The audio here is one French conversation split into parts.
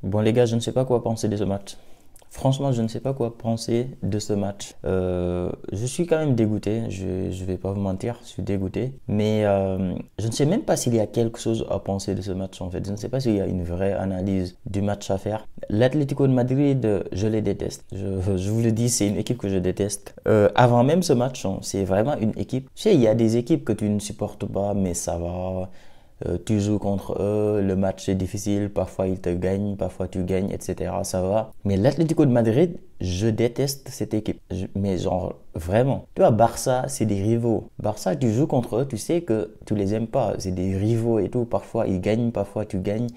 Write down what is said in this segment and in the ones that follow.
Bon les gars, je ne sais pas quoi penser de ce match. Franchement, je ne sais pas quoi penser de ce match. Je suis quand même dégoûté, je ne vais pas vous mentir, je suis dégoûté. Mais je ne sais même pas s'il y a quelque chose à penser de ce match en fait. Je ne sais pas s'il y a une vraie analyse du match à faire. L'Atlético de Madrid, je les déteste. Je vous le dis, c'est une équipe que je déteste. Avant même ce match, hein, c'est vraiment une équipe. Tu sais, il y a des équipes que tu ne supportes pas, mais ça va. Tu joues contre eux, le match est difficile, parfois ils te gagnent, parfois tu gagnes, etc. Ça va. Mais l'Atlético de Madrid, je déteste cette équipe. Mais genre, vraiment. Tu vois, Barça, c'est des rivaux. Barça, tu joues contre eux, tu sais que tu les aimes pas. C'est des rivaux et tout. Parfois ils gagnent, parfois tu gagnes.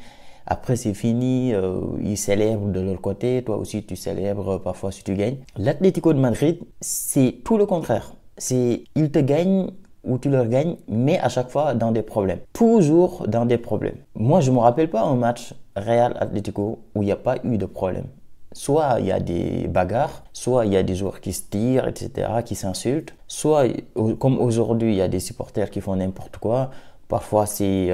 Après, c'est fini, ils célèbrent de leur côté, toi aussi tu célèbres parfois si tu gagnes. L'Atlético de Madrid, c'est tout le contraire. Ils te gagnent ou tu leur gagnes, mais à chaque fois dans des problèmes. Toujours dans des problèmes. Moi, je ne me rappelle pas un match Real Atlético où il n'y a pas eu de problème. Soit il y a des bagarres, soit il y a des joueurs qui se tirent, etc., qui s'insultent, soit comme aujourd'hui, il y a des supporters qui font n'importe quoi. Parfois, c'est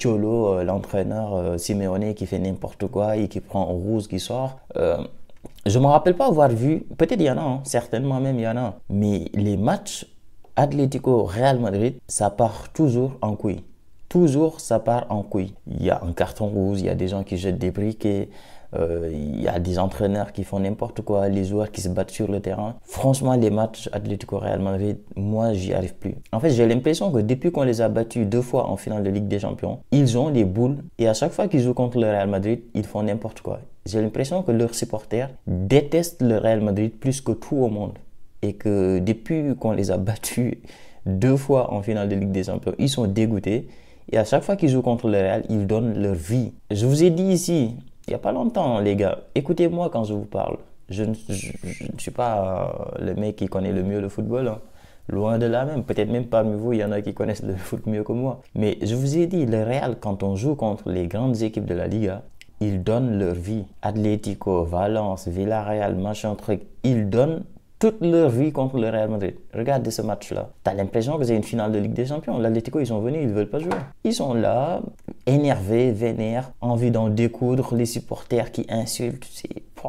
Cholo, l'entraîneur Simeone, qui fait n'importe quoi et qui prend en rouge, qui sort. Je ne me rappelle pas avoir vu, peut-être il y en a, hein, certainement même il y en a, mais les matchs Atlético Real Madrid, ça part toujours en couille. Toujours, ça part en couille. Il y a un carton rouge, il y a des gens qui jettent des briquets, il y a des entraîneurs qui font n'importe quoi, les joueurs qui se battent sur le terrain. Franchement, les matchs Atlético Real Madrid, moi, j'y arrive plus. En fait, j'ai l'impression que depuis qu'on les a battus 2 fois en finale de Ligue des Champions, ils ont les boules et à chaque fois qu'ils jouent contre le Real Madrid, ils font n'importe quoi. J'ai l'impression que leurs supporters détestent le Real Madrid plus que tout au monde et que depuis qu'on les a battus 2 fois en finale de Ligue des Champions, ils sont dégoûtés. Et à chaque fois qu'ils jouent contre le Real, ils donnent leur vie. Je vous ai dit ici, il n'y a pas longtemps, les gars, écoutez-moi quand je vous parle. Je ne suis pas le mec qui connaît le mieux le football, hein. Loin de là même. Peut-être même parmi vous, il y en a qui connaissent le foot mieux que moi. Mais je vous ai dit, le Real, quand on joue contre les grandes équipes de la Liga, ils donnent leur vie. Atlético, Valence, Villarreal, machin truc, ils donnent toute leur vie contre le Real Madrid. Regardez ce match-là. T'as l'impression que c'est une finale de Ligue des Champions. L'Atlético, ils sont venus, ils ne veulent pas jouer. Ils sont là, énervés, vénères, envie d'en découdre, les supporters qui insultent.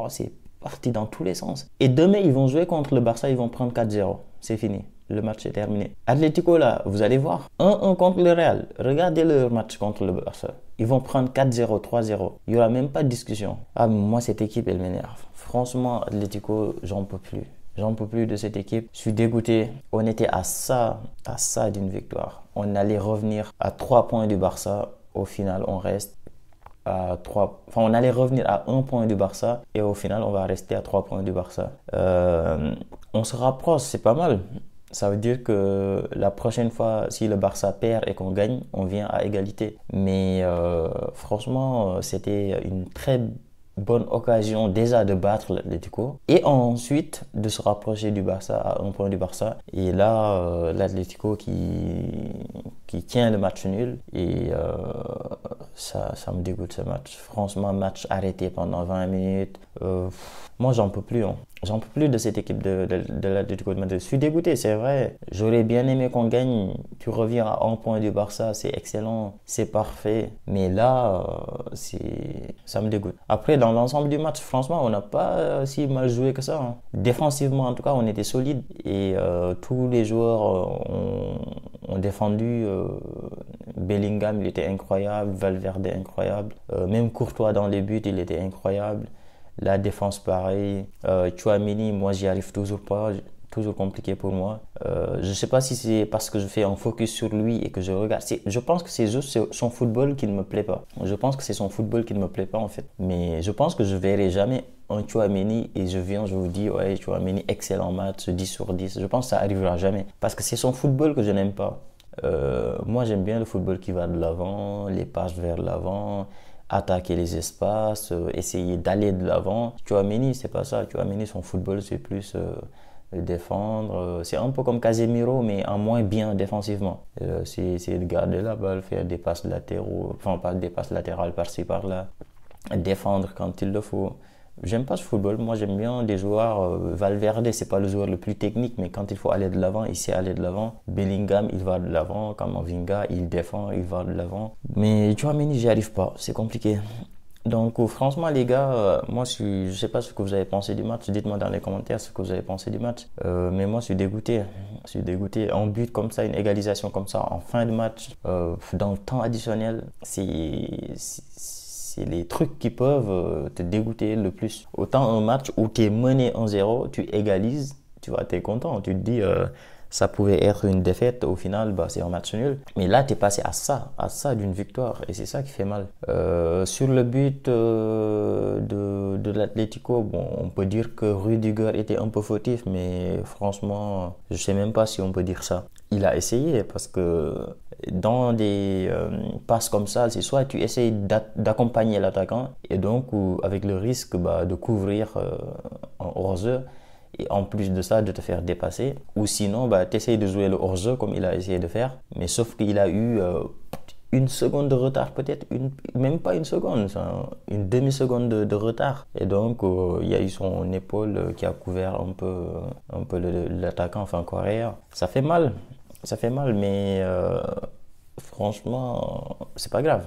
C'est parti dans tous les sens. Et demain, ils vont jouer contre le Barça, ils vont prendre 4-0. C'est fini. Le match est terminé. Atlético, là, vous allez voir. 1-1 contre le Real. Regardez leur match contre le Barça. Ils vont prendre 4-0, 3-0. Il n'y aura même pas de discussion. Ah, moi, cette équipe, elle m'énerve. Franchement, Atlético, j'en peux plus. J'en peux plus de cette équipe. Je suis dégoûté. On était à ça d'une victoire. On allait revenir à 3 points du Barça. Au final, on reste à 3. Enfin, on allait revenir à 1 point du Barça. Et au final, on va rester à 3 points du Barça. On se rapproche, c'est pas mal. Ça veut dire que la prochaine fois, si le Barça perd et qu'on gagne, on vient à égalité. Mais franchement, c'était une très bonne occasion déjà de battre l'Atlético et ensuite de se rapprocher du Barça à 1 point du Barça. Et là, l'Atlético qui tient le match nul et ça me dégoûte ce match. Franchement, match arrêté pendant 20 minutes. Moi, j'en peux plus, hein. J'en peux plus de cette équipe de l'Atlético de Madrid. Je suis dégoûté, c'est vrai. J'aurais bien aimé qu'on gagne. Tu reviens à 1 point du Barça, c'est excellent, c'est parfait. Mais là, ça me dégoûte. Après, dans l'ensemble du match, franchement, on n'a pas si mal joué que ça, hein. Défensivement, en tout cas, on était solide. Et tous les joueurs ont défendu. Bellingham, il était incroyable. Valverde, incroyable. Même Courtois dans les buts, il était incroyable. La défense, pareil. Tchouaméni, moi, j'y arrive toujours pas. Toujours compliqué pour moi. Je ne sais pas si c'est parce que je fais un focus sur lui et que je regarde. Je pense que c'est juste son football qui ne me plaît pas. Je pense que c'est son football qui ne me plaît pas, en fait. Mais je pense que je verrai jamais un Tchouaméni et je vous dis, ouais, Tchouaméni, excellent match, 10 sur 10. Je pense que ça arrivera jamais. Parce que c'est son football que je n'aime pas. Moi, j'aime bien le football qui va de l'avant, les passes vers l'avant, attaquer les espaces, essayer d'aller de l'avant. Tchouaméni, c'est pas ça. Tchouaméni, son football, c'est plus défendre. C'est un peu comme Casemiro, mais en moins bien défensivement. C'est de garder la balle, faire des passes latéraux, enfin pas des passes latérales par-ci par-là, défendre quand il le faut. J'aime pas ce football. Moi, j'aime bien des joueurs. Valverde, c'est pas le joueur le plus technique, mais quand il faut aller de l'avant, il sait aller de l'avant. Bellingham, il va de l'avant. Kamavinga, il défend, il va de l'avant. Mais Tchouaméni, j'y arrive pas. C'est compliqué. Donc, franchement, les gars, je sais pas ce que vous avez pensé du match. Dites-moi dans les commentaires ce que vous avez pensé du match. Mais moi, je suis dégoûté. Je suis dégoûté. Un but comme ça, une égalisation comme ça en fin de match, dans le temps additionnel, c'est les trucs qui peuvent te dégoûter le plus. Autant un match où tu es mené 1-0, tu égalises, tu vois, tu es content. Tu te dis, ça pouvait être une défaite, au final, bah, c'est un match nul. Mais là, tu es passé à ça d'une victoire. Et c'est ça qui fait mal. Sur le but de l'Atlético, bon, on peut dire que Rudiger était un peu fautif, mais franchement, je sais même pas si on peut dire ça. Il a essayé parce que dans des passes comme ça, c'est soit tu essayes d'accompagner l'attaquant et donc avec le risque bah, de couvrir en hors-jeu et en plus de ça de te faire dépasser, ou sinon bah, tu essayes de jouer le hors-jeu comme il a essayé de faire, mais sauf qu'il a eu une seconde de retard peut-être, même pas une seconde, une demi-seconde de retard. Et donc, il y a eu son épaule qui a couvert un peu l'attaquant, enfin coréen. Ça fait mal, mais franchement, c'est pas grave.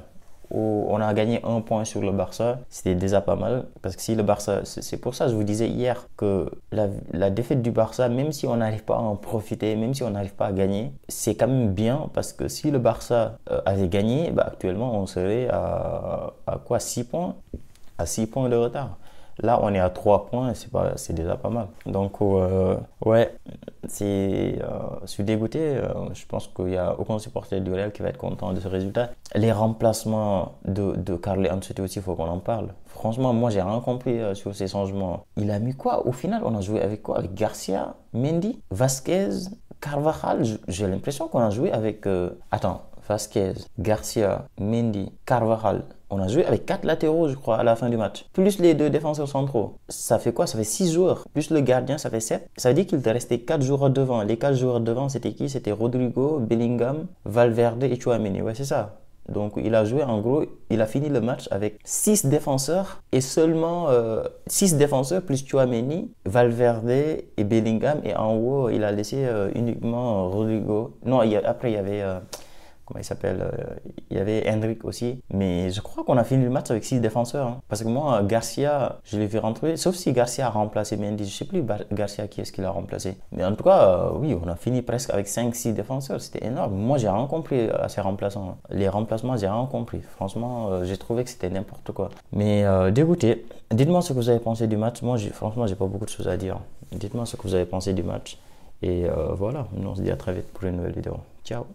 On a gagné un point sur le Barça, c'était déjà pas mal. Parce que si le Barça, c'est pour ça que je vous disais hier que la défaite du Barça, même si on n'arrive pas à en profiter, même si on n'arrive pas à gagner, c'est quand même bien parce que si le Barça avait gagné, bah, actuellement on serait à quoi 6 points? À 6 points de retard. Là, on est à 3 points, c'est déjà pas mal. Donc, ouais, je suis dégoûté. Je pense qu'il n'y a aucun supporter du Real qui va être content de ce résultat. Les remplacements de Carlo Ancelotti aussi, il faut qu'on en parle. Franchement, moi, j'ai rien compris sur ces changements. Il a mis quoi? Au final, on a joué avec quoi? Avec Garcia, Mendy, Vasquez, Carvajal. J'ai l'impression qu'on a joué avec... Attends, Vasquez, Garcia, Mendy, Carvajal. On a joué avec 4 latéraux, je crois, à la fin du match. Plus les 2 défenseurs centraux. Ça fait quoi? Ça fait 6 joueurs. Plus le gardien, ça fait 7. Ça veut dire qu'il te restait 4 joueurs devant. Les 4 joueurs devant, c'était qui? C'était Rodrigo, Bellingham, Valverde et Tchouaméni. Ouais, c'est ça. Donc, il a joué, en gros, il a fini le match avec 6 défenseurs et seulement 6 défenseurs plus Tchouaméni, Valverde et Bellingham. Et en haut, il a laissé uniquement Rodrigo. Non, après, il y avait... comment il s'appelle, il y avait Hendrik aussi. Mais je crois qu'on a fini le match avec 6 défenseurs. Hein. Parce que moi, Garcia, je l'ai vu rentrer. Sauf si Garcia a remplacé Mendy. Je ne sais plus Garcia qui est-ce qu'il a remplacé. Mais en tout cas, oui, on a fini presque avec 5-6 défenseurs. C'était énorme. Moi, j'ai rien compris à ces remplaçants. Les remplacements, j'ai rien compris. Franchement, j'ai trouvé que c'était n'importe quoi. Mais dégoûté. Dites-moi ce que vous avez pensé du match. Moi, franchement, j'ai pas beaucoup de choses à dire. Dites-moi ce que vous avez pensé du match. Et voilà, on se dit à très vite pour une nouvelle vidéo. Ciao.